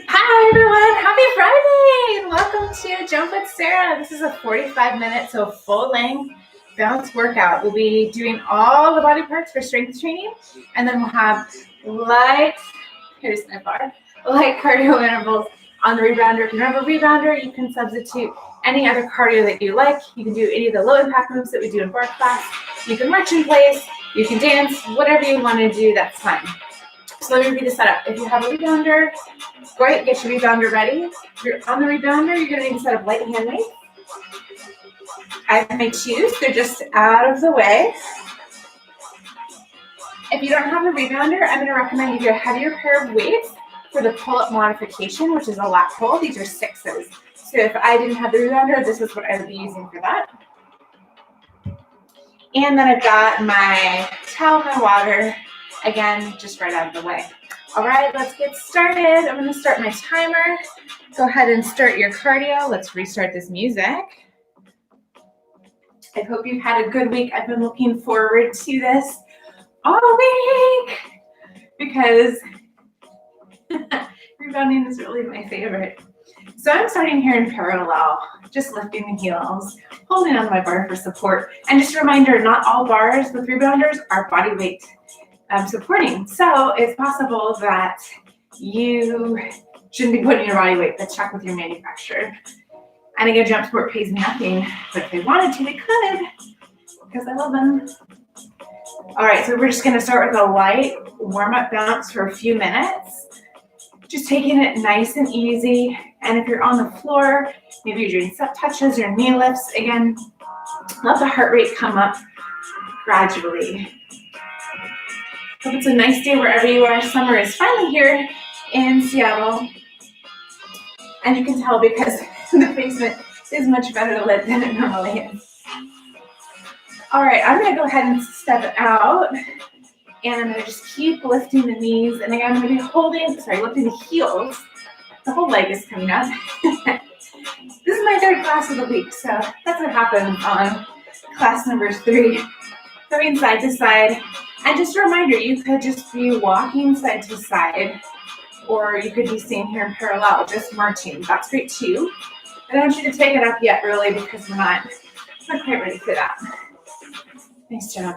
Hi everyone, happy Friday and welcome to Jump with Sarah. This is a 45-minute, so full-length balance workout. We'll be doing all the body parts for strength training, and then we'll have light cardio intervals on the rebounder. If you don't have a rebounder, you can substitute any other cardio that you like. You can do any of the low impact moves that we do in barre class. You can march in place, you can dance, whatever you want to do, that's fine. So let me repeat the setup. If you have a rebounder, great, get your rebounder ready. If you're on the rebounder, you're going to need to set up light hand weights. I have my two, so just out of the way. If you don't have a rebounder, I'm going to recommend you get a heavier pair of weights for the pull-up modification, which is a lat pull. These are 6s. So if I didn't have the rebounder, this is what I would be using for that. And then I've got my towel, my water, again, just right out of the way. All right, let's get started. I'm going to start my timer. Go ahead and start your cardio. Let's restart this music. I hope you've had a good week. I've been looking forward to this all week because rebounding is really my favorite. So I'm starting here in parallel, just lifting the heels, holding on to my bar for support. And just a reminder, not all bars with rebounders are body weight supporting. So it's possible that you shouldn't be putting your body weight, but check with your manufacturer. And again, Jumpsport pays nothing, but if they wanted to, they could, because I love them. All right, so we're just gonna start with a light warm-up bounce for a few minutes. Just taking it nice and easy. And if you're on the floor, maybe you're doing step touches or knee lifts, again, let the heart rate come up gradually. Hope it's a nice day wherever you are. Summer is finally here in Seattle. And you can tell because the basement is much better lit than it normally is. All right, I'm gonna go ahead and step out. And I'm gonna just keep lifting the knees. And again, I'm gonna be lifting the heels. The whole leg is coming up. This is my third class of the week, so that's what happens on class number 3. Going side to side. And just a reminder, you could just be walking side to side, or you could be staying here in parallel, just marching. That's great too. I don't want you to take it up yet, really, because we're not quite ready for that. Nice job.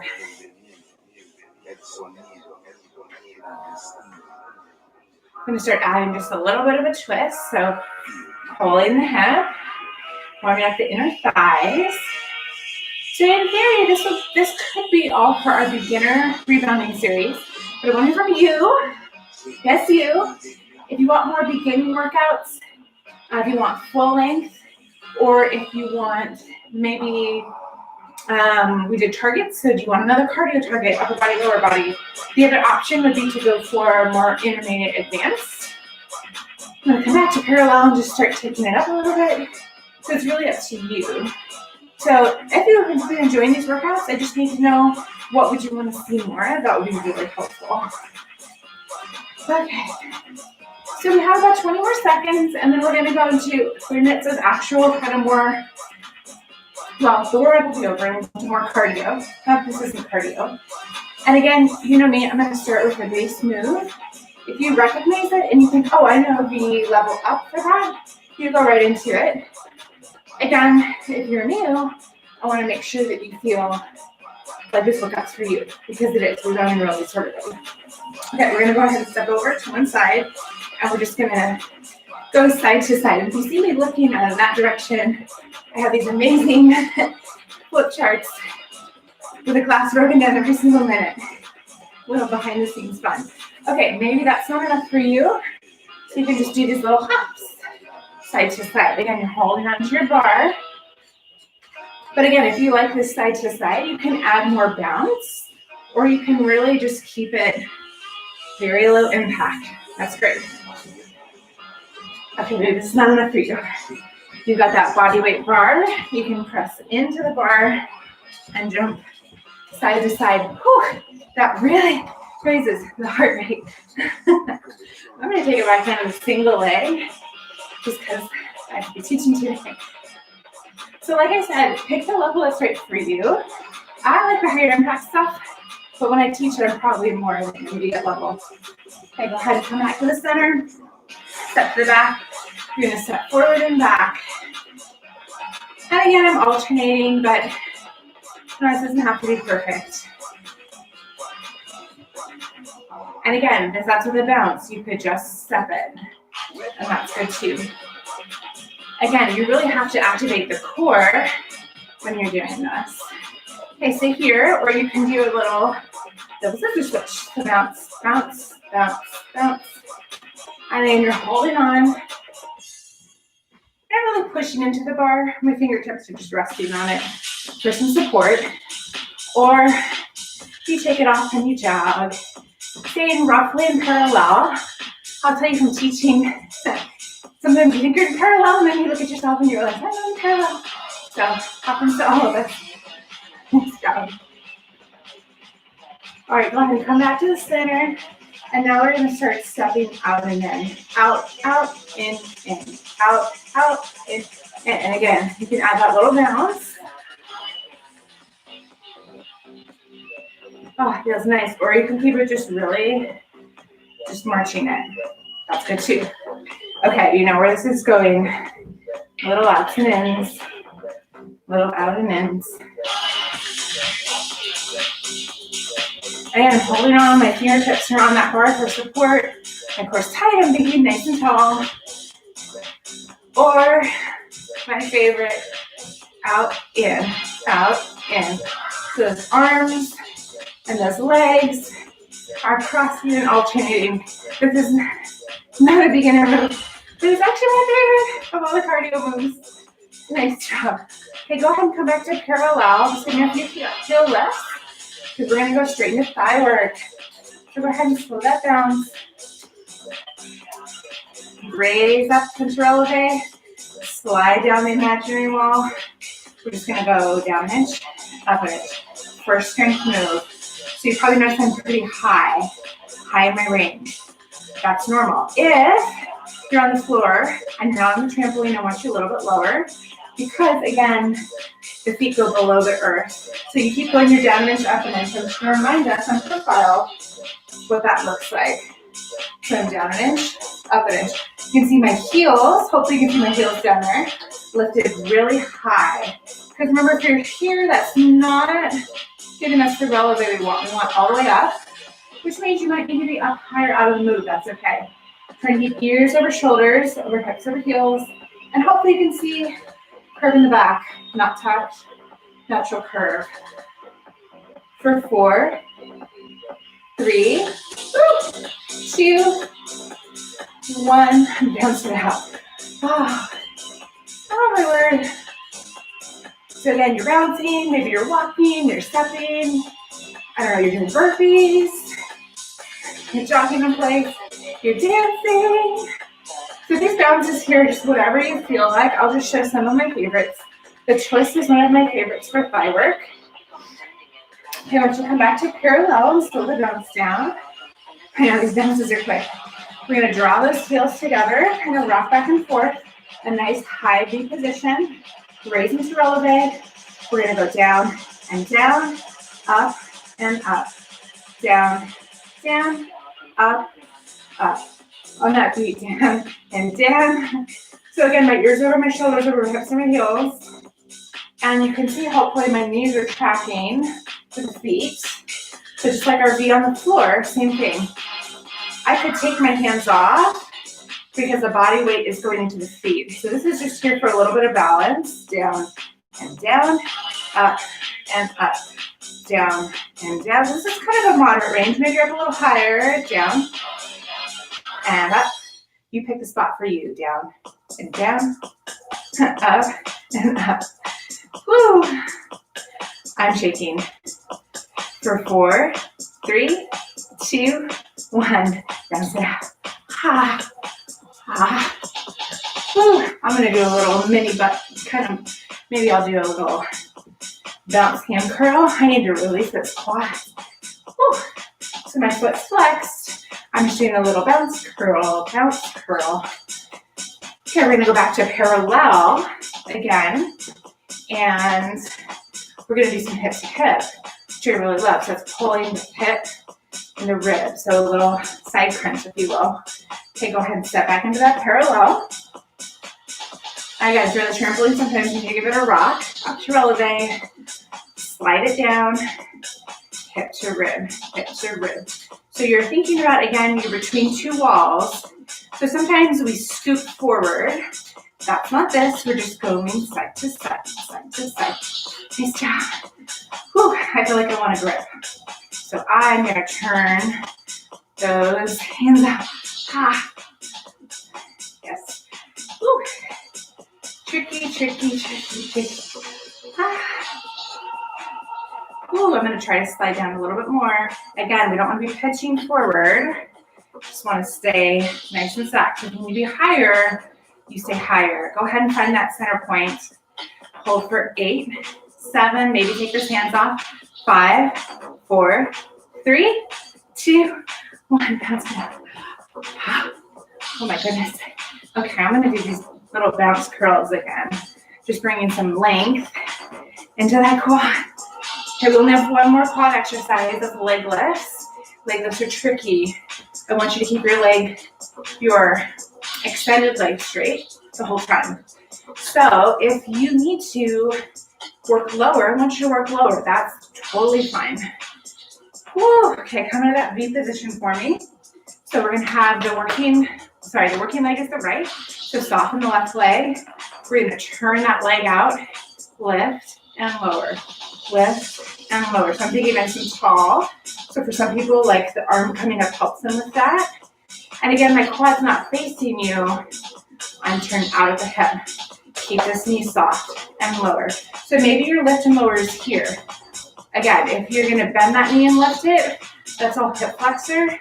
I'm going to start adding just a little bit of a twist. So pulling the hip, warming up the inner thighs. So in theory, this could be all for our beginner rebounding series. But I want to hear from you. Yes, you. If you want more beginning workouts, if you want full length, or if you want maybe, we did targets, so do you want another cardio target, upper body, lower body? The other option would be to go for more intermediate advanced. I'm going to come back to parallel and just start taking it up a little bit. So it's really up to you. So if you've been enjoying these workouts, I just need to know what would you want to see more of. That would be really helpful. Okay. So we have about 20 more seconds, and then we're going to go into 3 minutes of actual kind of more, well, the warm-up will be over and into more cardio. This isn't cardio. And again, you know me, I'm going to start with a base move. If you recognize it and you think, oh, I know the level up for that, you go right into it. Again, if you're new, I want to make sure that you feel like this workout's for you, because it is. We're going really sort of. Okay, we're going to go ahead and step over to one side, and we're just going to go side to side. If you see me looking in that direction, I have these amazing flip charts with a class broken down every single minute. Little behind the scenes fun. Okay, maybe that's not enough for you, so you can just do these little hops. Side to side. Again, you're holding onto your bar. But again, if you like this side to side, you can add more bounce, or you can really just keep it very low impact. That's great. Okay, maybe this is not enough for you. You've got that body weight bar. You can press into the bar and jump side to side. Whew, that really raises the heart rate. I'm going to take it back down to a single leg, just because I have to be teaching today. So like I said, pick the level that's right for you. I like the higher impact stuff, but when I teach it, I'm probably more at the intermediate level. Okay, go ahead and come back to the center. Step to the back. You're going to step forward and back. And again, I'm alternating, but no, this doesn't have to be perfect. And again, if that's with a bounce, you could just step it. And that's good too. Again, you really have to activate the core when you're doing this. Okay, stay here, or you can do a little double scissor switch. So bounce, bounce, bounce, bounce. And then you're holding on. I'm really pushing into the bar. My fingertips are just resting on it for some support. Or you take it off and you jog. Staying roughly in parallel. I'll tell you from teaching, sometimes you think you're in parallel and then you look at yourself and you're like, I'm in parallel. So happens to all of us. Nice job. All right, go ahead and come back to the center. And now we're going to start stepping out and in. Out, out, in, out, out, in. And again, you can add that little bounce. Oh, it feels nice. Or you can keep it just really, just marching it. That's good too. Okay, you know where this is going. Little outs and ins. Little out and ins. And I'm holding on, my fingertips are on that bar for support. And of course, tight, I'm thinking nice and tall. Or my favorite, out, in, out, in. So those arms and those legs are crossing and alternating. This is not a beginner move, but it's actually my favorite of all the cardio moves. Nice job. Okay, go ahead and come back to parallel. Just gonna have you feel less, because we're gonna go straight into thigh work. So go ahead and slow that down. Raise up, center elevate. Slide down the imaginary wall. We're just gonna go down an inch, up an inch. First strength move. So you probably notice I'm pretty high in my range. That's normal. If you're on the floor and not on the trampoline, I want you a little bit lower, because again, the feet go below the earth. So you keep going, you're down an inch, up an inch. I'm just going to remind us on profile what that looks like. So I'm down an inch, up an inch. You can see my heels, hopefully you can see my heels down there, lifted really high. Because remember, if you're here, that's not giving us the releve we want. We want all the way up, which means you might need to be up higher out of the move. That's okay. Try to keep ears over shoulders, over hips over heels, and hopefully you can see Curve in the back, not tucked, natural curve. For 4, 3, 2, 1, bounce it out. Oh, oh my word. So again, you're bouncing, maybe you're walking, you're stepping, I don't know, you're doing burpees, you're jogging in place, you're dancing. So these bounces here, just whatever you feel like. I'll just show some of my favorites. The twist is one of my favorites for thigh work. Okay, I want you to come back to parallel and slow the bounce down. I know these bounces are quick. We're gonna draw those heels together, kind of rock back and forth. A nice high V position. Raise into releve. We're gonna go down and down, up and up, down, down, up, up. On that beat, down and down. So again, my ears over my shoulders, over my hips and my heels. And you can see hopefully my knees are tracking to the feet. So just like our V on the floor, same thing. I could take my hands off because the body weight is going into the feet. So this is just here for a little bit of balance. Down and down, up and up, down and down. This is kind of a moderate range. Maybe up a little higher, down and up. You pick the spot for you. Down and down, up and up. Woo! I'm shaking. For 4, 3, 2, 1. Bounce it out. Ha, ha. Woo! I'm gonna do a little mini butt kind of. Maybe I'll do a little bounce hand curl. I need to release this quad. Woo! So my foot's flexed. I'm just doing a little bounce curl, bounce curl. Okay, we're gonna go back to parallel again, and we're gonna do some hip to hip, which I really love. So it's pulling the hip and the rib, so a little side crunch, if you will. Okay, go ahead and step back into that parallel. I guys, during the trampoline, sometimes you need to give it a rock. Up to releve, slide it down, hip to rib, hip to rib. So you're thinking about, again, you're between two walls. So sometimes we scoop forward. That's not this. We're just going side to side, side to side. Nice job. Whew, I feel like I want to grip. So I'm going to turn those hands out. Ah. Yes. Whew. Tricky, tricky, tricky, tricky. Ah. Ooh, I'm going to try to slide down a little bit more. Again, we don't want to be pitching forward. Just want to stay nice and soft. If you need to be higher, you stay higher. Go ahead and find that center point. Hold for 8, 7, maybe take those hands off. 5, 4, 3, 2, 1. Bounce it up. Oh my goodness. Okay, I'm going to do these little bounce curls again. Just bringing some length into that quad. Okay, we only have one more quad exercise of leg lifts. Leg lifts are tricky. I want you to keep your extended leg straight the whole time. So if you need to work lower, I want you to work lower. That's totally fine. Woo. Okay, come into that V position for me. So we're gonna have the working leg is the right. So soften the left leg. We're gonna turn that leg out, lift and lower. Lift and lower. So I'm thinking nice and tall. So for some people, like the arm coming up helps them with that. And again, my quad's not facing you. I'm turned out of the hip. Keep this knee soft and lower. So maybe your lift and lower is here. Again, if you're gonna bend that knee and lift it, that's all hip flexor.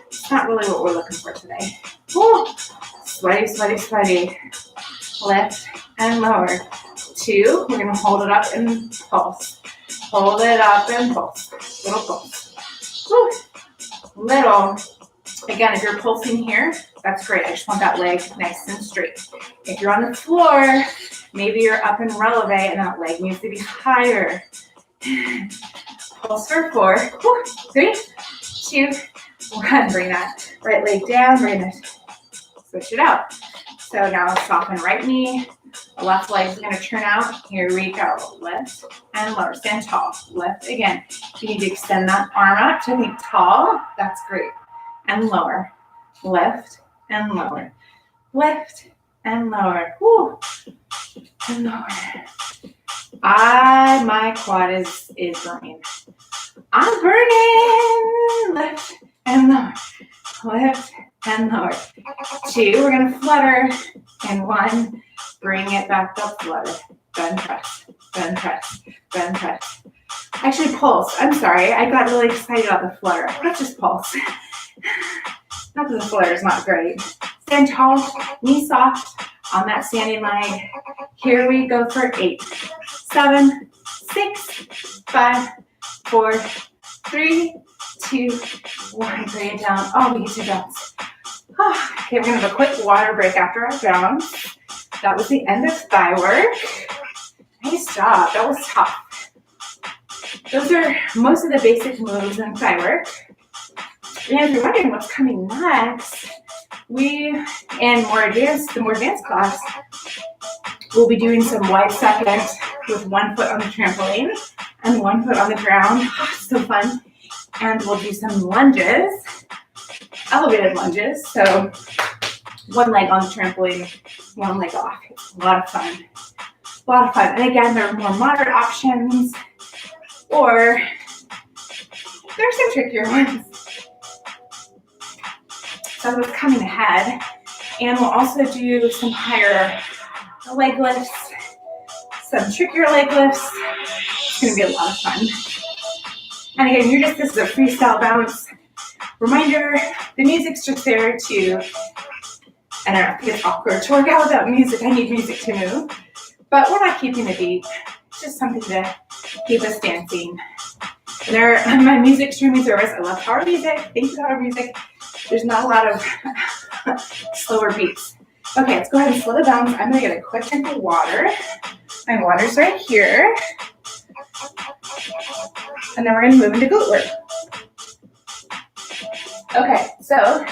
It's not really what we're looking for today. Woo. Sweaty, sweaty, sweaty. Lift and lower. 2, we're gonna hold it up and pulse. Hold it up and pulse. Little pulse. Woo. Little. Again, if you're pulsing here, that's great. I just want that leg nice and straight. If you're on the floor, maybe you're up in releve and that leg needs to be higher. Pulse for 4, 3, 2, 1. Bring that right leg down. We're gonna switch it out. So now soften right knee. The left leg is gonna turn out. Here we go. Lift and lower. Stand tall. Lift again. You need to extend that arm out to be tall. That's great. And lower. Lift and lower. Lift and lower. Woo. And lower. My quad is burning. I'm burning. Lift and lower. Lift and lower. 2, we're gonna flutter. And 1, bring it back up, flutter. Bend, press, bend, press, bend, press. Actually, pulse. I'm sorry, I got really excited about the flutter. Let's just pulse. Not that the flutter is not great. Stand tall, knee soft on that standing leg. Here we go for 8, 7, 6, 5, 4, 3, 2, 1. Bring it down. Oh, we get to bounce. Okay, we're gonna have a quick water break after our bounce. That was the end of thigh work. Nice job. That was tough. Those are most of the basic moves in thigh work. And if you're wondering what's coming next, in the more advanced class, we'll be doing some wide second with 1 foot on the trampoline and 1 foot on the ground. So fun. And we'll do some lunges, elevated lunges. So 1 leg on the trampoline, 1 leg off. It's a lot of fun. A lot of fun. And again, there are more moderate options, or there's some trickier ones. So that's coming ahead. And we'll also do some higher leg lifts, some trickier leg lifts. It's gonna be a lot of fun. And again, this is a freestyle bounce. Reminder, the music's just there to, I don't know, if it's awkward to work out without music. I need music to move. But we're not keeping the beat. It's just something to keep us dancing. And my music streaming service, I love power music. Thank you, power music. There's not a lot of slower beats. Okay, let's go ahead and slow the bounce. I'm gonna get a quick drink of water. My water's right here. And then we're gonna move into glute work. Okay, so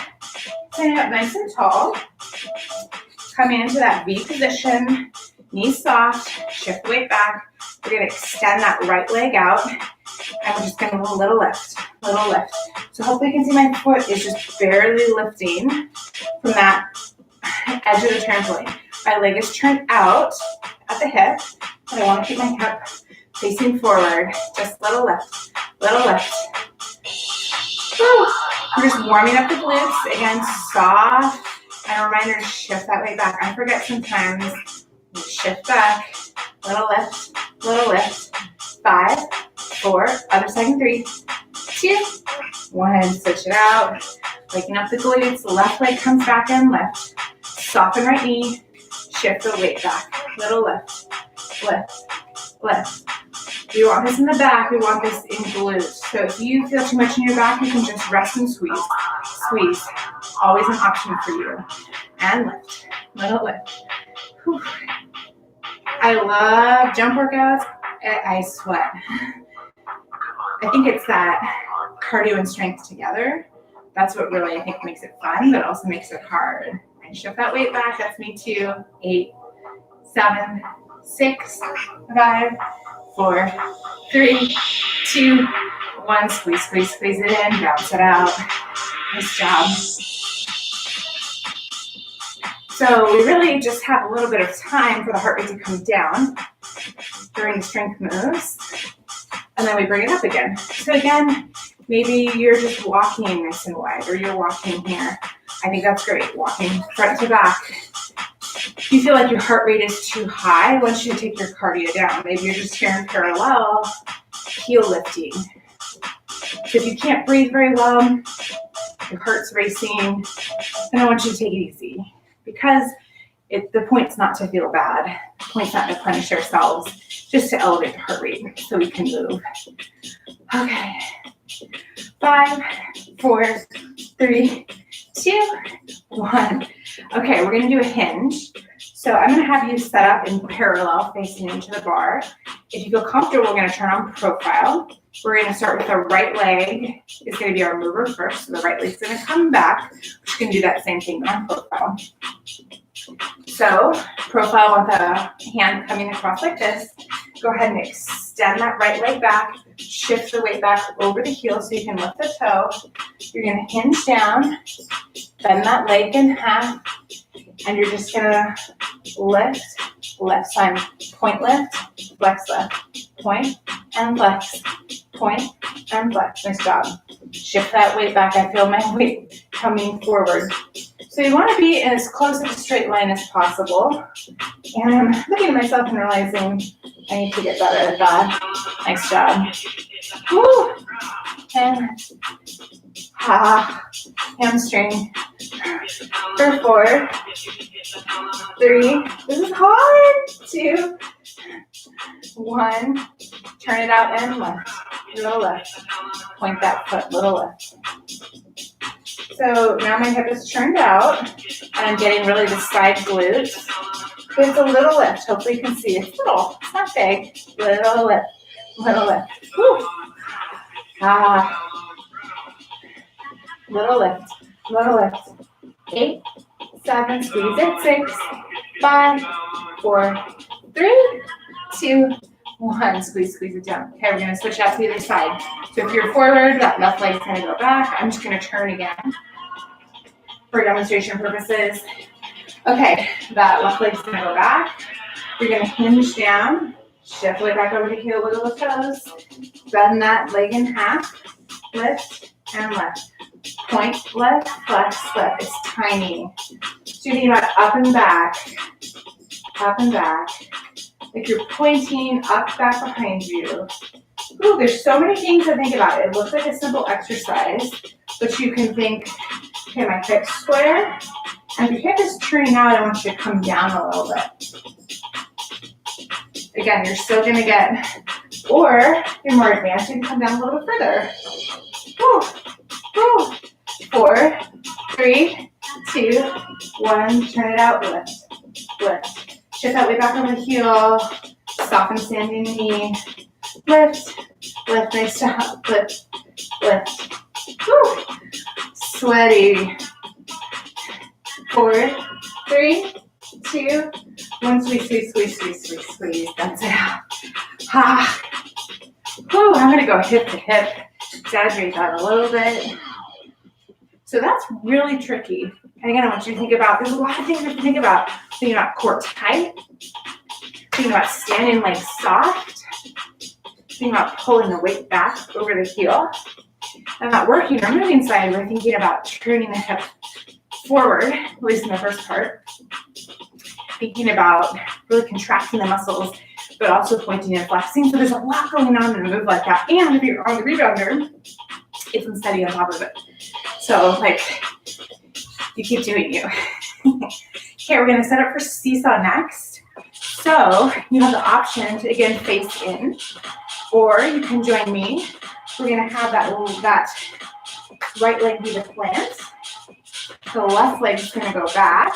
standing up nice and tall. Coming into that V position, knees soft, shift the weight back. We're gonna extend that right leg out, and we're just gonna do a little lift, little lift. So hopefully you can see my foot is just barely lifting from that edge of the trampoline. My leg is turned out at the hip, but I wanna keep my hip facing forward. Just little lift, little lift. Whew. We're just warming up the glutes, again, soft. And a reminder to shift that way back. I forget sometimes. Shift back. Little lift. 5, 4, other side in 3, 2, 1. Switch it out. Waking up the glutes. Left leg comes back and lift. Soften right knee. Shift the weight back. Little lift. Lift. Lift. We want this in the back. We want this in glutes. So if you feel too much in your back, you can just rest and squeeze. Squeeze. Always an option for you. And lift. Little lift. Whew. I love jump workouts. I sweat. I think it's that cardio and strength together. That's what really, I think, makes it fun, but also makes it hard. And shift that weight back. That's me too. 8, 7, 6, 5, 4, 3, 2, 1. Squeeze, squeeze, squeeze it in. Bounce it out. Nice job. So we really just have a little bit of time for the heart rate to come down during the strength moves. And then we bring it up again. So again, maybe you're just walking nice and wide, or you're walking here. I think that's great. Walking front to back. If you feel like your heart rate is too high, I want you to take your cardio down. Maybe you're just here in parallel, heel lifting. So if you can't breathe very well, your heart's racing, then I want you to take it easy. Because the point's not to feel bad. The point's not to punish ourselves, just to elevate the heart rate so we can move. Okay. 5, 4, 3, 2, 1. Okay, we're gonna do a hinge. So I'm gonna have you set up in parallel facing into the bar. If you feel comfortable, we're gonna turn on profile. We're gonna start with the right leg. It's gonna be our mover first. So the right leg's gonna come back. We're gonna do that same thing on profile. So profile with a hand coming across like this. Go ahead and extend that right leg back. Shift the weight back over the heel so you can lift the toe. You're gonna hinge down, bend that leg in half, And you're just gonna lift, left side, point lift, flex left, point and flex, point and flex. Nice job. Shift that weight back. I feel my weight coming forward. So you want to be as close to a straight line as possible. And I'm looking at myself and realizing I need to get better at that. Nice job. Woo. And hamstring. For 4, 3, this is hard, 2, 1, turn it out and left, little left, point that foot, little left. So now my hip is turned out, and I'm getting really the side glutes. But it's a little lift, hopefully you can see, it's little, it's not big, little lift, little lift. Woo. Little lift, little lift. 8, 7, squeeze it, 6, 5, 4, 3, 2, 1. Squeeze it down. Okay, we're gonna switch out to the other side. So if you're forward, that left leg's gonna go back. I'm just gonna turn again for demonstration purposes. Okay, that left leg's gonna go back. You're gonna hinge down, shift way back over the heel, wiggle the toes, bend that leg in half, lift and left. Point, left, flex, left. It's tiny. So you're thinking about up and back, like you're pointing up, back behind you. Ooh, there's so many things to think about. It looks like a simple exercise, but you can think, okay, my hip's square, and if your hip is turning out, I want you to come down a little bit. Again, you're still gonna get, or if you're more advanced, you can come down a little further. Woo, woo. 4, 3, 2, 1, turn it out, lift, lift. Shift that way back on the heel, soften standing knee, lift, lift, nice job, lift, lift. Woo. Sweaty. 4, 3, 2, 1, squeeze, that's it. Woo, I'm gonna go hip to hip, exaggerate that a little bit. So that's really tricky. And again, I want you to think about, there's a lot of things you have to think about. Thinking about core tight, thinking about standing legs soft, thinking about pulling the weight back over the heel. And not working or moving side, we're thinking about turning the hip forward, at least in the first part. Thinking about really contracting the muscles, but also pointing and flexing. So there's a lot going on in a move like that. And if you're on the rebounder, it's steady on top of it. So, like, you keep doing you. Okay, we're going to set up for seesaw next. So, you have the option to, again, face in, or you can join me. We're going to have that right leg be the plant. The left leg's going to go back.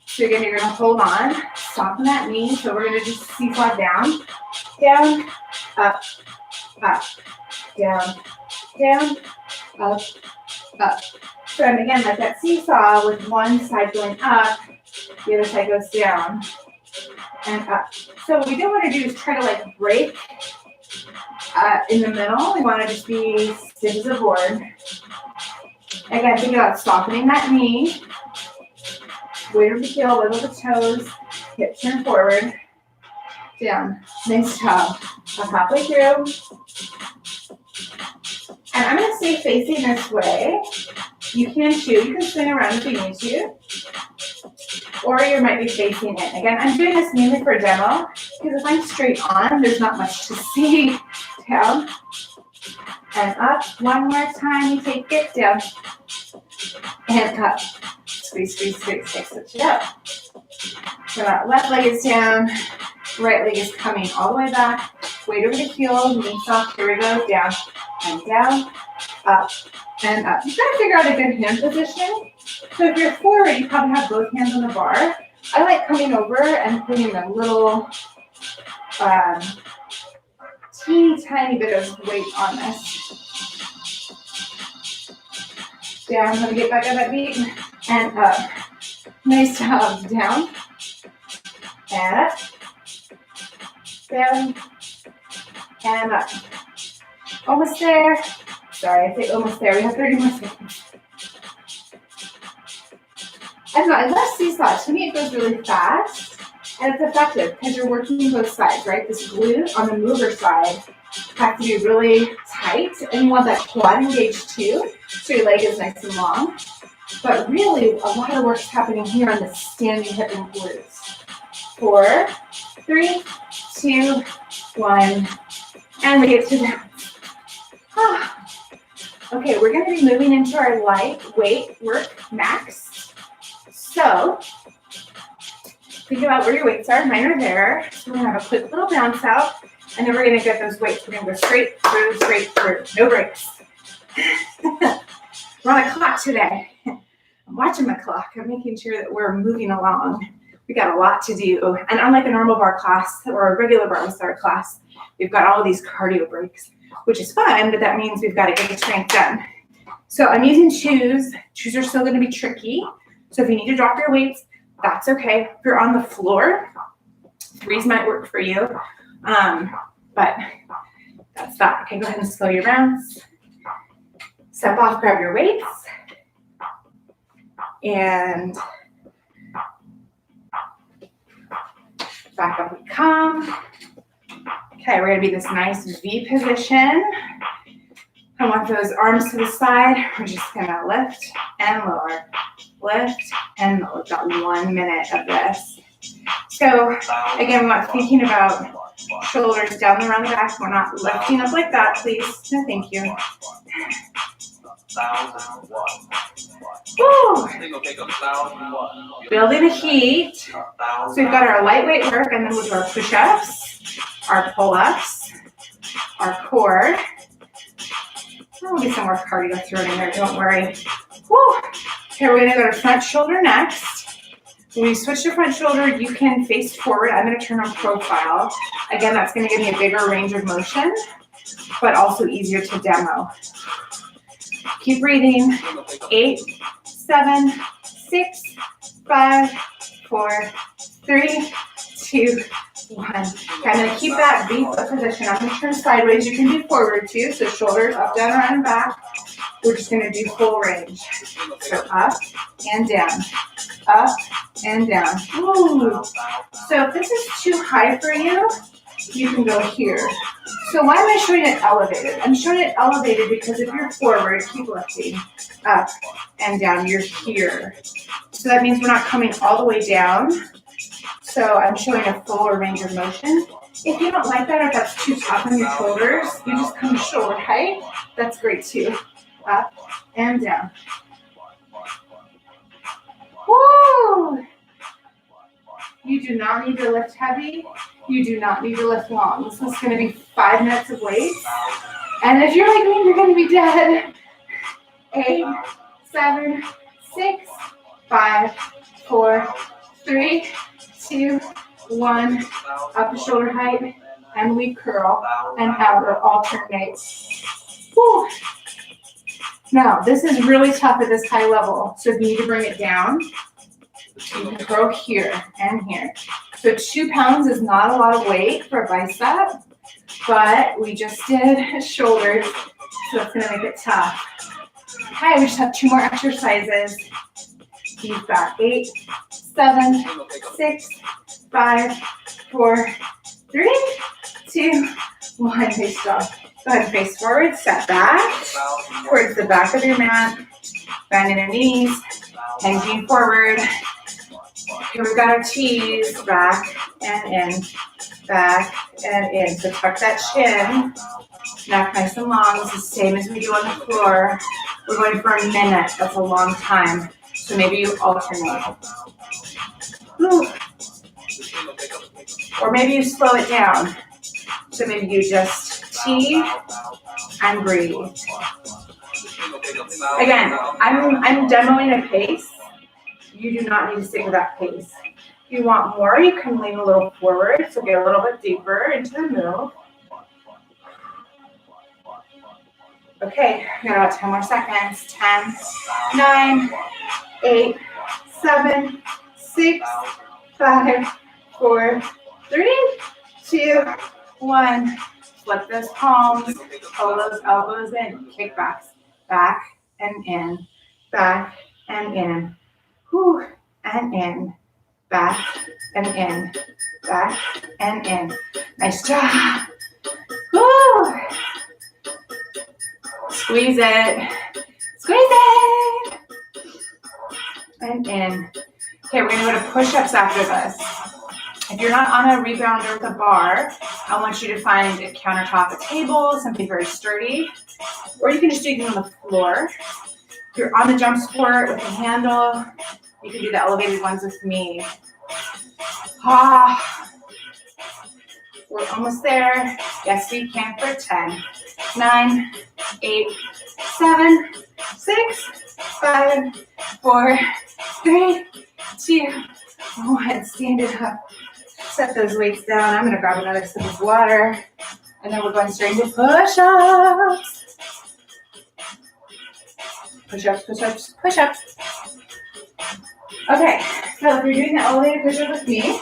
So, again, you're going to hold on, soften that knee. So, we're going to just seesaw down, down, up, down, down, up, up. So and again, like that seesaw with one side going up, the other side goes down and up. So what we don't want to do is try to like break in the middle. We want to just be stiff as a board. Again, think about softening that knee, weight of the heel, wiggle the toes, hip turn forward, down. Nice job. Up halfway through. And I'm going to stay facing this way. You can choose, you can spin around if you need to, or you might be facing in. Again, I'm doing this mainly for a demo, because if I'm straight on, there's not much to see. Down, and up. One more time, you take it down, and up. Squeeze, switch it up. So that left leg is down, right leg is coming all the way back. Weight over the heel, knee soft, here we go, down, and down, up, and up. You've got to figure out a good hand position. So if you're forward, you probably have both hands on the bar. I like coming over and putting a little teeny tiny bit of weight on this. Down, let me get back on that beat, and up. Nice job, down, and up, down, and up. Almost there. Sorry, I say almost there. We have 30 more seconds. I love seesaw. To me, it goes really fast, and it's effective because you're working both sides, right? This glute on the mover side has to be really tight, and you want that quad engaged too, so your leg is nice and long. But really, a lot of the work is happening here on the standing hip and glutes. 4, 3, 2, 1, and we get to that. Okay, we're going to be moving into our lightweight work max. So think about where your weights are. Mine are there. So we're going to have a quick little bounce out, and then we're going to get those weights. We're going to go straight through. No breaks. We're on a clock today. I'm watching my clock. I'm making sure that we're moving along. We got a lot to do. And unlike a normal bar class or a regular bar class, we've got all of these cardio breaks, which is fun, but that means we've got to get the strength done. So I'm using shoes. Shoes are still going to be tricky. So if you need to drop your weights, that's okay. If you're on the floor, 3s might work for you. But that's that. Okay, go ahead and slow your rounds. Step off, grab your weights. And back up we come. Okay, we're gonna be this nice V position. I want those arms to the side. We're just gonna lift and lower, lift and lower. We've got 1 minute of this. So again, we're not thinking about shoulders down around the back. We're not lifting up like that, please. No, thank you. Woo. Building the heat. So we've got our lightweight work, and then we'll do our push-ups, our pull-ups, our core. There'll be some more cardio thrown in there, don't worry. Woo. Okay, we're gonna go to front shoulder next. When you switch to front shoulder, you can face forward. I'm gonna turn on profile. Again, that's gonna give me a bigger range of motion, but also easier to demo. Keep breathing. 8, 7, 6, 5, 4, 3, 2, 1. Okay, I'm going to keep that V position. I'm going to turn sideways. You can do forward too. So shoulders up, down, around, and back. We're just going to do full range. So up and down. Up and down. Ooh. So if this is too high for you, you can go here. So why am I showing it elevated? I'm showing it elevated because if you're forward, keep lifting, up and down, you're here. So that means we're not coming all the way down. So I'm showing a fuller range of motion. If you don't like that, or if that's too tough on your shoulders, you just come shoulder height. That's great too. Up and down. Woo! You do not need to lift heavy. You do not need to lift long. This is going to be 5 minutes of weights. And if you're like me, you're going to be dead. 8, 7, 6, 5, 4, 3, 2, 1. Up to shoulder height. And we curl and have our alternate. Whew. Now, this is really tough at this high level. So if you need to bring it down, you can go here and here. So 2 pounds is not a lot of weight for a bicep, but we just did shoulders, so it's going to make it tough. Okay, we just have 2 more exercises. You've got 8, 7, 6, 5, 4, 3, 2, 1. Nice job. Go ahead and face forward, step back towards the back of your mat, bending your knees, hinging forward. Here we've got our T's, back and in, back and in. So tuck that chin, neck nice and long. It's the same as we do on the floor. We're going for a minute. That's a long time. So maybe you alternate. Ooh. Or maybe you slow it down. So maybe you just T and breathe. Again, I'm demoing a pace. You do not need to stick with that pace. If you want more, you can lean a little forward, so get a little bit deeper into the move. Okay, we got about 10 more seconds. 10, 9, 8, 7, 6, 5, 4, 3, 2, 1. Flip those palms, pull those elbows in, kickbacks, back and in, back and in. Whew. and in, back and in, back and in. Nice job. Woo! Squeeze it. Squeeze it. And in. Okay, we're gonna go to push-ups after this. If you're not on a rebounder with a bar, I want you to find a countertop, a table, something very sturdy, or you can just do it on the floor. If you're on the Jumpsport with a handle, you can do the elevated ones with me. Ah, we're almost there. Yes, we can for 10, 9, 8, 7, 6, 5, 4, 3, 2, 1. Stand it up. Set those weights down. I'm going to grab another sip of water. And then we're going straight into push-ups. Push-ups, push-ups, push-ups. Okay, so if you're doing the elevated push-up with me,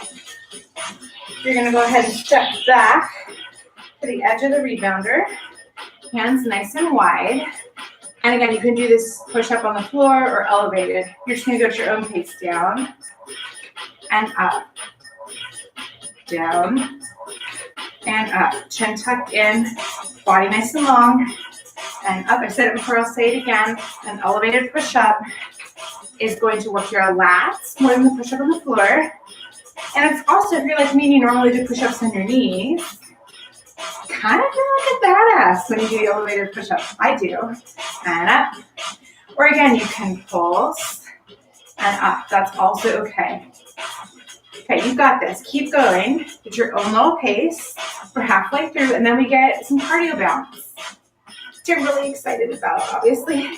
you're going to go ahead and step back to the edge of the rebounder. Hands nice and wide. And again, you can do this push-up on the floor or elevated. You're just going to go at your own pace down and up. Down and up. Chin tucked in, body nice and long, and up. I said it before, I'll say it again. An elevated push-up is going to work your lats more than the push-up on the floor. And it's also, if you're like me, you normally do push-ups on your knees, kind of feel like a badass when you do the elevated push-up. I do. And up. Or again, you can pulse and up. That's also okay. Okay, you've got this. Keep going at your own little pace. We're halfway through, and then we get some cardio bounce, which I'm really excited about, obviously.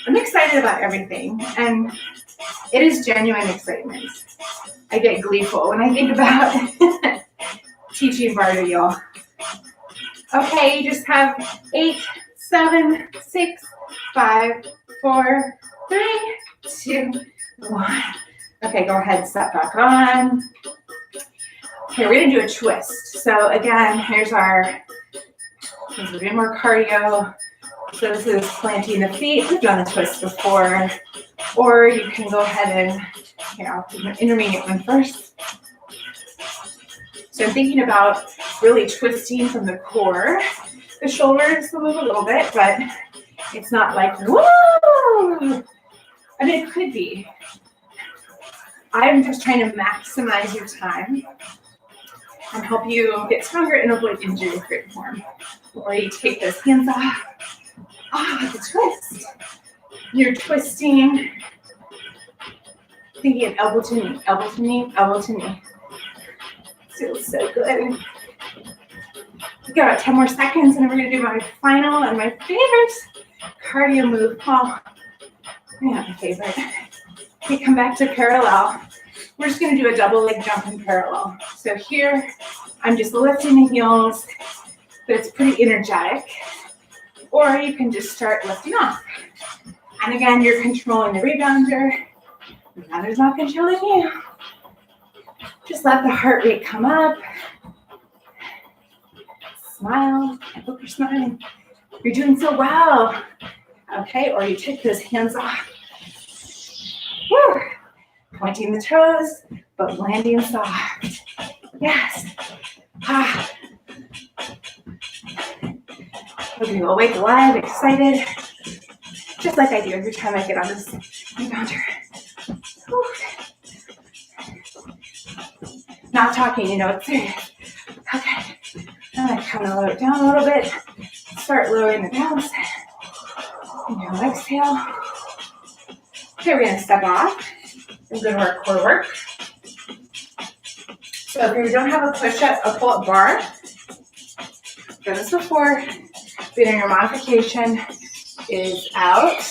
I'm excited about everything, and it is genuine excitement. I get gleeful when I think about teaching barre to y'all. Okay, you just have 8, 7, 6, 5, 4, 3, 2, 1. Okay, go ahead and step back on. Okay, we're gonna do a twist. So again, here's a bit more cardio. So this is planting the feet. We've done a twist before. Or you can go ahead and, here, I'll do an intermediate one first. So I'm thinking about really twisting from the core. The shoulders will move a little bit, but it's not like, woo! I mean, it could be. I'm just trying to maximize your time and help you get stronger and avoid injury in great form. Or you take those hands off. Ah, the twist. You're twisting, thinking elbow to knee, elbow to knee, elbow to knee. Feels so good. We've got about 10 more seconds, and then we're going to do my final and my favorite cardio move. Oh, yeah, my favorite. We come back to parallel. We're just going to do a double leg jump in parallel. So here, I'm just lifting the heels, but it's pretty energetic. Or you can just start lifting off. And again, you're controlling the rebounder. The rebounder is not controlling you. Just let the heart rate come up. Smile. I hope you're smiling. You're doing so well. Okay, or you take those hands off. Woo. Pointing the toes, but landing soft. Yes. Ah. Looking awake, alive, excited. Just like I do every time I get on this rebounder. Woo. Not talking, you know, it's serious. Okay. I'm going to kind of lower it down a little bit. Start lowering the bounce. Inhale, exhale. Okay, we're going to step off and go to our core work. So if you don't have a push-up, a pull-up bar, done this before, but in your modification is out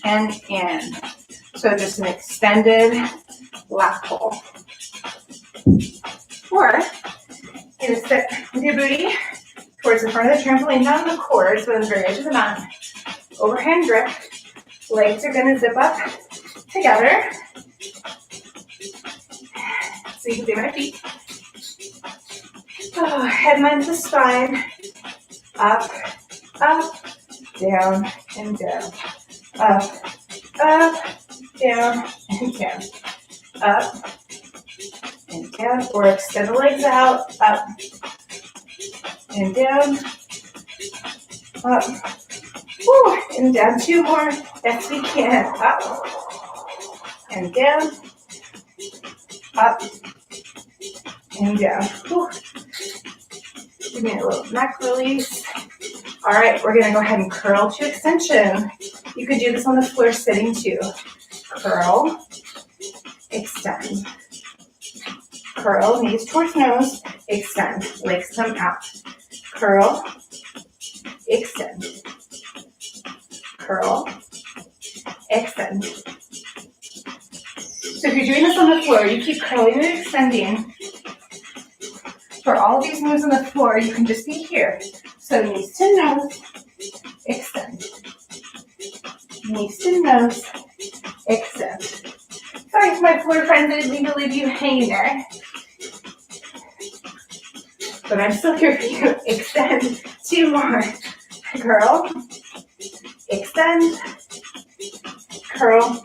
and in. So just an extended lat pull. Or you're going to sit with your booty towards the front of the trampoline, down the cord, so on the very edge of the mat. Overhand grip. Legs are going to zip up together. So you can see my feet. Oh, head length to spine. Up, up, down, and down. Up, down, and down. Up and down, or extend the legs out, up and down, up, woo, and down. 2 more, yes we can. Up and down, up and down. Woo. Give me a little neck release. All right, we're gonna go ahead and curl to extension. You could do this on the floor sitting too. Curl, extend. Curl, knees towards nose, extend, legs come out. Curl, extend. Curl, extend. So if you're doing this on the floor, you keep curling and extending. For all of these moves on the floor, you can just be here. So knees to nose, extend. Knees to nose, extend. Sorry to my floor friends, I didn't mean to leave you hanging there. But I'm still here for you. Extend. 2 more. Curl. Extend. Curl.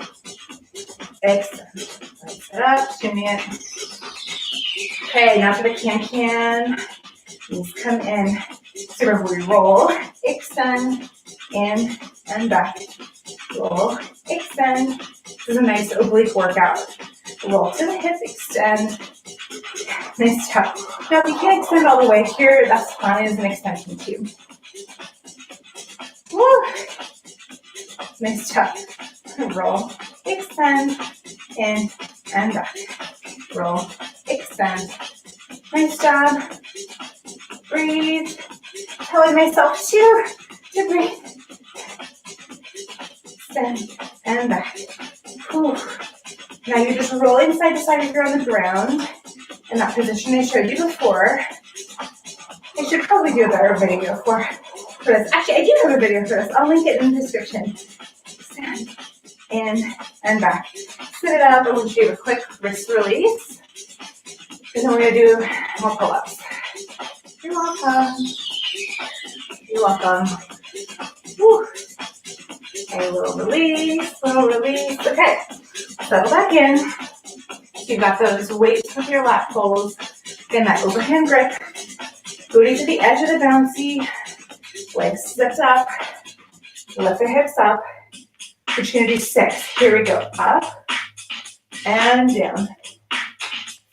Extend. Lift it up. Shimmy it. Okay, now for the can-can. Knees come in. So we roll, extend, in, and back. Roll, extend. This is a nice oblique workout. Roll to the hip, extend. Nice job. Now if you can't extend all the way here, that's fine as an extension too. Woo! Nice job. Roll, extend, in, and back. Roll, extend. Nice job. Breathe. Telling myself to breathe. Extend and back. Whew. Now you're just rolling side to side if you're on the ground. In that position I showed you before. I should probably do a better video for this. Actually, I do have a video for this. I'll link it in the description. Stand in and back. Sit it up and we'll just do a quick wrist release. And then we're going to do more pull-ups. You're welcome. You're welcome. Whew. Okay, little release, little release. Okay, settle back in. You've got those weights with your lat pulls. Again, that overhand grip. Booty to the edge of the bouncy. Legs zipped up. Lift the hips up. We're just going to do 6. Here we go. Up and down.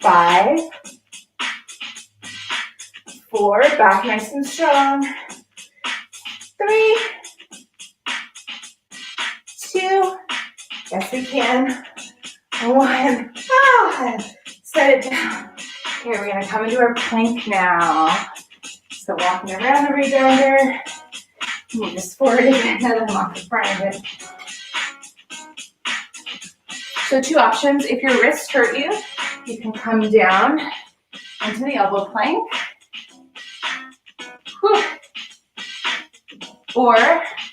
5. 4. Back nice and strong. 3. 2. Yes, we can. 1. Set it down. Okay, we're going to come into our plank now. So walking around the rebounder. Move this forward again. Now that I'm off the front of it. So 2 options. If your wrists hurt you, you can come down into the elbow plank. Whew. Or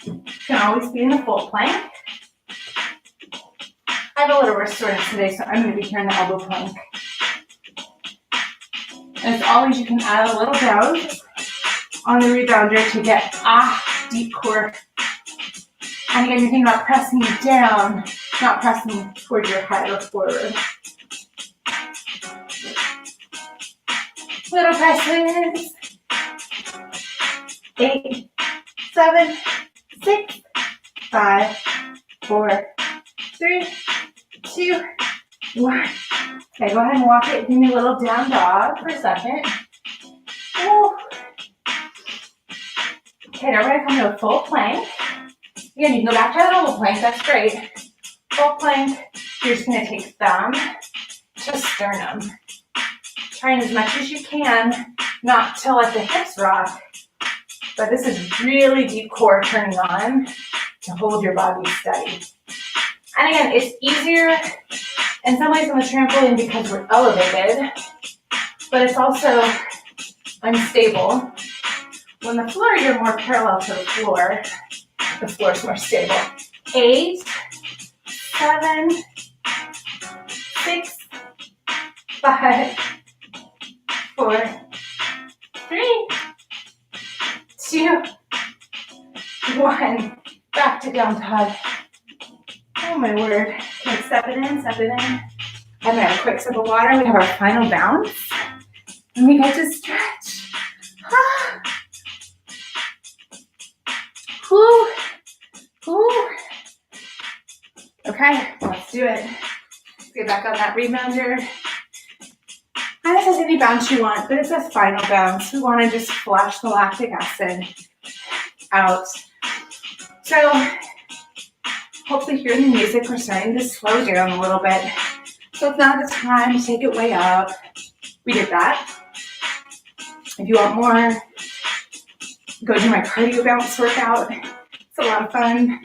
you can always be in the full plank. I have a little wrist soreness today, so I'm going to be here in the elbow plank. And as always, you can add a little bounce on the rebounder to get deep core. And again, you're thinking about pressing down, not pressing towards your head or forward. Little presses. 8, 7, 6, 5, 4, 3, 2, 1. Okay, go ahead and walk it. Give me a little down dog for a second. Woo. Okay, now we're going to come to a full plank. Again, you can go back to that elbow plank. That's great. Full plank. You're just going to take thumb to sternum. Trying as much as you can not to let the hips rock. But this is really deep core turning on to hold your body steady. And again, it's easier in some ways on the trampoline because we're elevated, but it's also unstable. On the floor, you're more parallel to the floor. The floor is more stable. 8, 7, 6, 5, 4, 3, 2, 1. Back to down dog. Oh my word. Okay, step it in, step it in. And then a quick sip of water. We have our final bounce. And we get to stretch. Ah. Whew. Whew. Okay, let's do it. Let's get back on that rebounder. And this is any bounce you want, but it's a final bounce. We want to just flush the lactic acid out. So hopefully hearing the music, we're starting to slow down a little bit. So it's now the time to take it way up. We did that. If you want more, go do my cardio bounce workout. It's a lot of fun.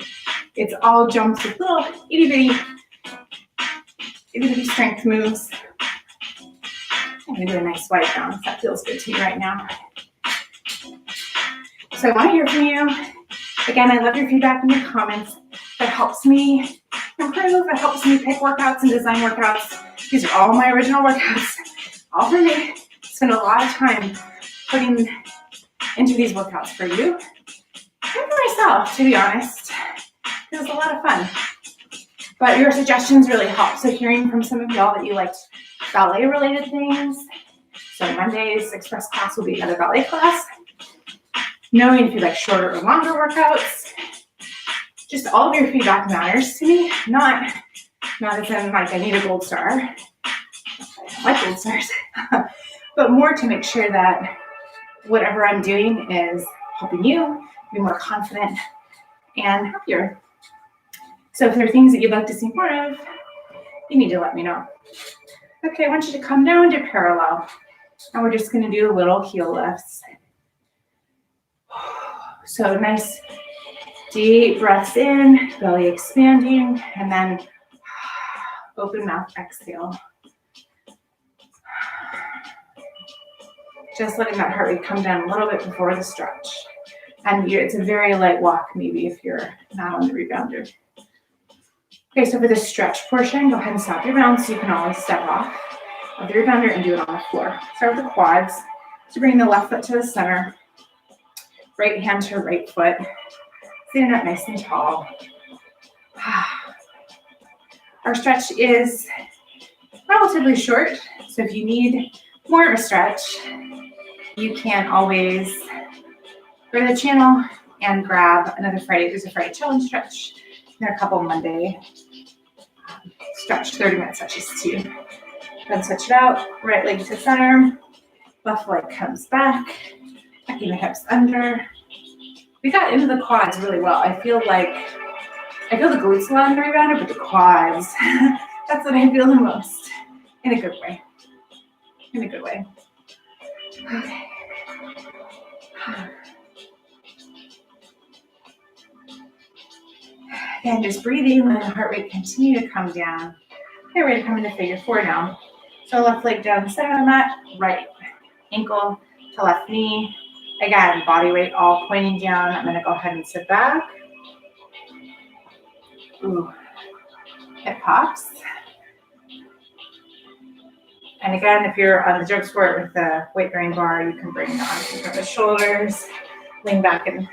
It's all jumps with little itty bitty strength moves. I'm gonna do a nice wide bounce. That feels good to me right now. So I want to hear from you. Again, I love your feedback and your comments. That helps me improve. It helps me pick workouts and design workouts. These are all my original workouts, all for me. Spend a lot of time putting into these workouts for you and for myself, to be honest. It was a lot of fun. But your suggestions really help. So hearing from some of y'all that you liked ballet-related things. So Monday's express class will be another ballet class. Knowing if you like shorter or longer workouts. Just all of your feedback matters to me. Not as in like I need a gold star. I don't like gold stars. But more to make sure that whatever I'm doing is helping you be more confident and happier. So if there are things that you'd like to see more of, you need to let me know. Okay, I want you to come down to parallel. And we're just going to do little heel lifts. So nice deep breaths in, belly expanding, and then open mouth exhale. Just letting that heart rate come down a little bit before the stretch. And it's a very light walk, maybe, if you're not on the rebounder. Okay, so for the stretch portion, go ahead and stop your bounce. You can always step off of the rebounder and do it on the floor. Start with the quads. So bring the left foot to the center, right hand to right foot. Stand up nice and tall. Our stretch is relatively short, so if you need more of a stretch, you can always go to the channel and grab another Friday. There's a Friday challenge stretch. There are a couple Monday stretch, 30-minute stretches too. Then switch it out. Right leg to center. Left leg comes back. Tucking the hips under. We got into the quads really well. I feel the glutes a lot on the rebounder, but the quads, that's what I feel the most. In a good way. In a good way. Okay. Again, just breathing, letting the heart rate continue to come down. Okay, we're going to come into figure four now. So left leg down the center of the mat, right ankle to left knee. Again, body weight all pointing down. I'm going to go ahead and sit back. Ooh. Hip pops. And again, if you're on the Jumpsport with the weight-bearing bar, you can bring the arms over the shoulders, lean back, and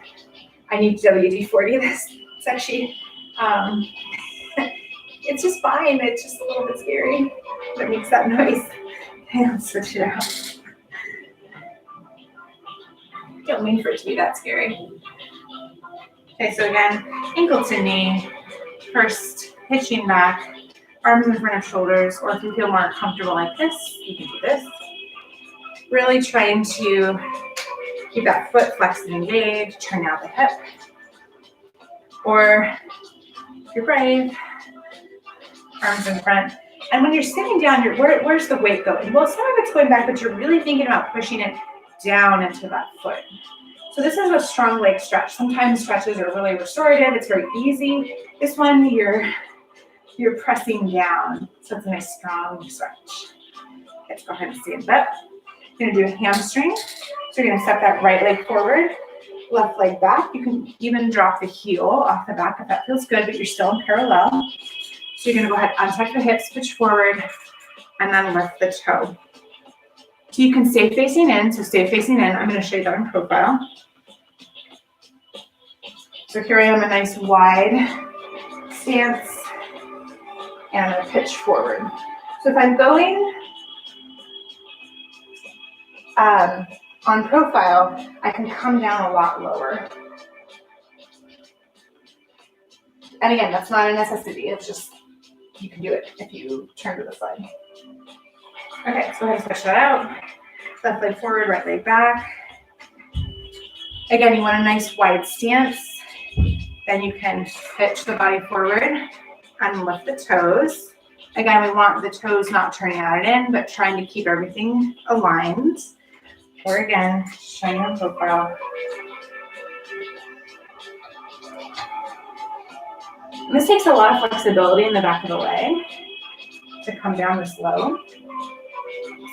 I need WD-40 this section. It's just fine. It's just a little bit scary. It makes that noise. Okay, let's switch it out. Don't mean for it to be that scary. Okay, so again, ankle to knee. First, hitching back, arms in front of shoulders, or if you feel more comfortable like this, you can do this. Really trying to keep that foot flexed and engaged, turn out the hip. Or if you're brave, arms in front. And when you're sitting down, where's the weight going? Well, some of it's going back, but you're really thinking about pushing it down into that foot. So this is a strong leg stretch. Sometimes stretches are really restorative. It's very easy. This one, you're pressing down. So it's a nice strong stretch. Let's go ahead and stand up. You're gonna do a hamstring. So you're gonna step that right leg forward, left leg back. You can even drop the heel off the back if that feels good, but you're still in parallel. So you're gonna go ahead, untuck the hips, push forward, and then lift the toe. So you can stay facing in. So stay facing in. I'm gonna show you that in profile. So here I am, a nice wide stance. and I'm gonna pitch forward. So if I'm going on profile, I can come down a lot lower. And again, that's not a necessity, it's just, you can do it if you turn to the side. Okay, so go ahead and switch that out. Left leg forward, right leg back. Again, you want a nice wide stance. Then you can pitch the body forward and lift the toes. Again, we want the toes not turning out and in, but trying to keep everything aligned. Or again, showing your profile. And this takes a lot of flexibility in the back of the leg to come down this low.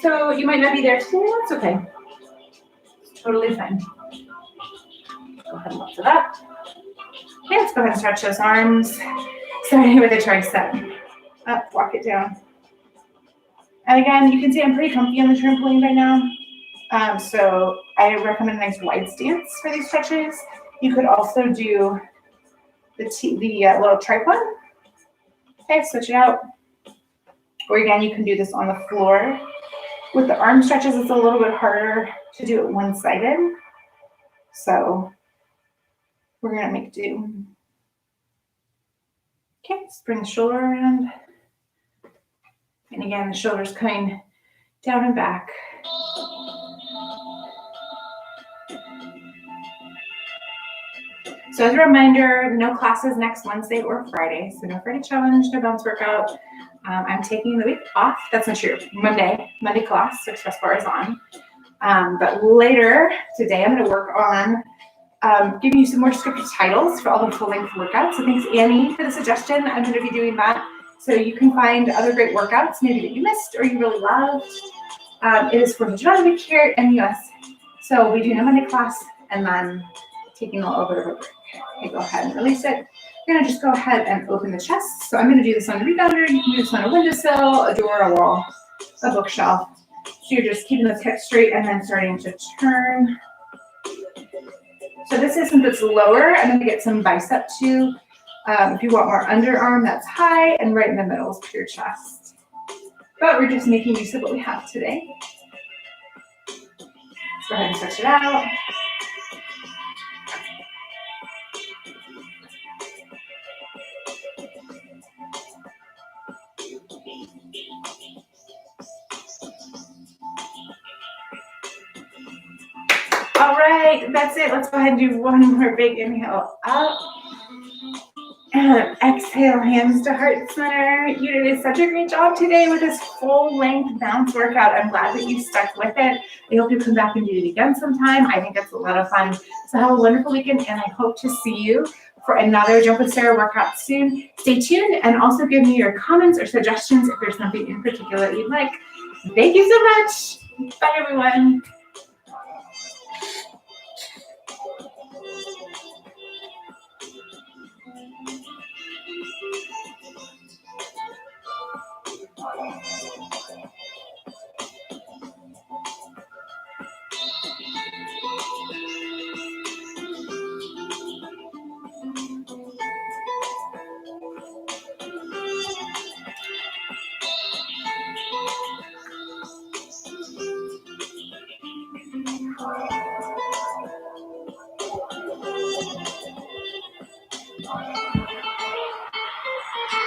So you might not be there today, that's okay. It's totally fine. Go ahead and lift it up. Okay, let's go ahead and stretch those arms. Starting with a tricep. Up, walk it down. And again, you can see I'm pretty comfy on the trampoline right now. So I recommend a nice wide stance for these stretches. You could also do the little tripod. Okay, switch it out. Or again, you can do this on the floor. With the arm stretches, it's a little bit harder to do it one-sided. So we're gonna make do. Okay, let's bring the shoulder around. And again, the shoulders coming down and back. So as a reminder, no classes next Wednesday or Friday. So no Friday challenge, no bounce workout. I'm taking the week off. That's not true. Monday class, 6 rest bars on. But later today, I'm gonna work on giving you some more scripted titles for all the full-length workouts. So thanks, Annie, for the suggestion. I'm gonna be doing that. So you can find other great workouts maybe that you missed or you really loved. It is for Genetic Care in the US. So we do a Monday class and then taking a little bit of a break. Okay, go ahead and release it. You're gonna just go ahead and open the chest. So I'm gonna do this on a rebounder. You can do this on a windowsill, a door, a wall, a bookshelf. So you're just keeping those hips straight and then starting to turn. So this is, since it's lower, I'm gonna get some bicep too. If you want more underarm, that's high, and right in the middle is pure chest. But we're just making use of what we have today. Let's go ahead and stretch it out. All right, that's it. Let's go ahead and do one more big inhale up. And exhale, hands to heart center. You did such a great job today with this full length bounce workout. I'm glad that you stuck with it. I hope you come back and do it again sometime. I think it's a lot of fun. So have a wonderful weekend, and I hope to see you for another Jump with Sarah workout soon. Stay tuned and also give me your comments or suggestions if there's something in particular you'd like. Thank you so much. Bye, everyone.